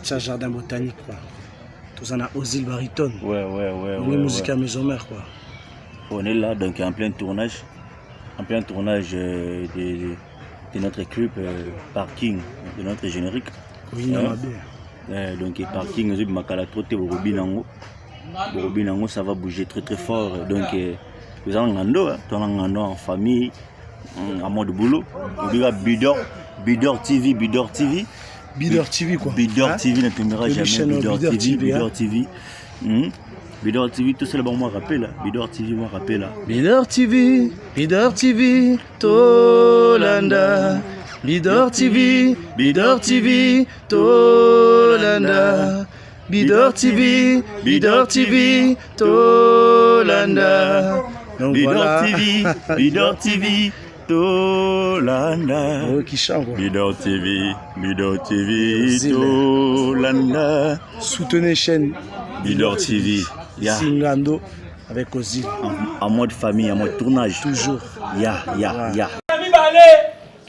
Katia Jardin Botanique quoi. Tous en a Ozil Baritone. Ouais. Musique à Maison Mère quoi. On est là donc en plein tournage. De notre clip Parking, de notre générique. Oui, donc Parking, ça va bouger très fort. Donc nous allons en famille, en mode boulot. Bidor TV. Bidor TV quoi. Bidor TV ne tombera jamais. Bidor TV. Bidor TV, tout ça là, moi rappelle. Bidor TV, moi rappelle. Bidor TV, Tolanda. Bidor TV, Tolanda. Bidor TV, Tolanda. Donc voilà. Bidor TV, Tolanda. Oh, qui chante quoi. Bidor TV, Tolanda. Soutenez chaîne Bidor TV. Singando avec Ozil. En mode famille, en mode tournage. Toujours. Ya.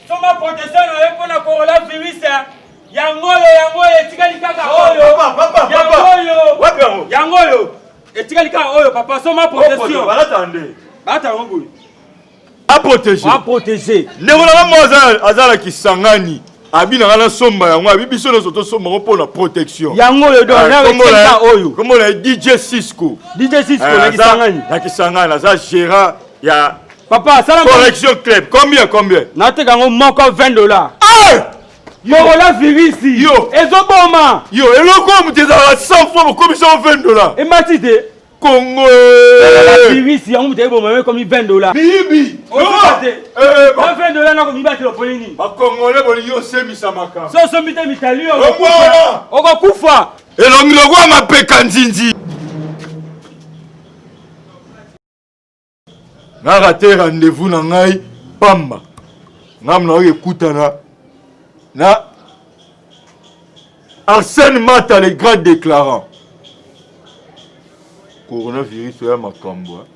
Soma protection pour le coronavirus. Yangoyo, etikali kaka oyo. Yangoyo. Etikali kaka oyo, papa, soma protection. Bata ngoi. A protéger. Ne voilà pas azala kisangani. Abina ngala somba yango abibiso no soto somba pour la protection. Yangoyo do na etikali oyo. Comme le DJ Cisco. La kisangani, la ça Gérard ya papa, ça correction club. Combien? Nate gango moko $20. Coronavirus. Yo. Ezoboma. Yo, eloko muteza 100 fois pour commission $20. Et matide Congo. virus yango muteza boma comme $20. Bibi. $20 na ko mibati lo polini. Ba Congolais boli yo semisa makamba. So mite mitali yo. Okufa. Elongi lokwa mapeka nzinzi. Na raté rendez-vous na ngai pamba. Ngam na ekutana na Arsène Mata les grands déclarants. Coronavirus ya makambo.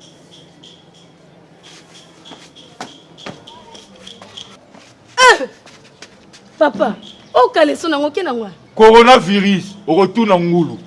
Papa, o kale sona ngoke na ngwa. Coronavirus, au retour na ngulu.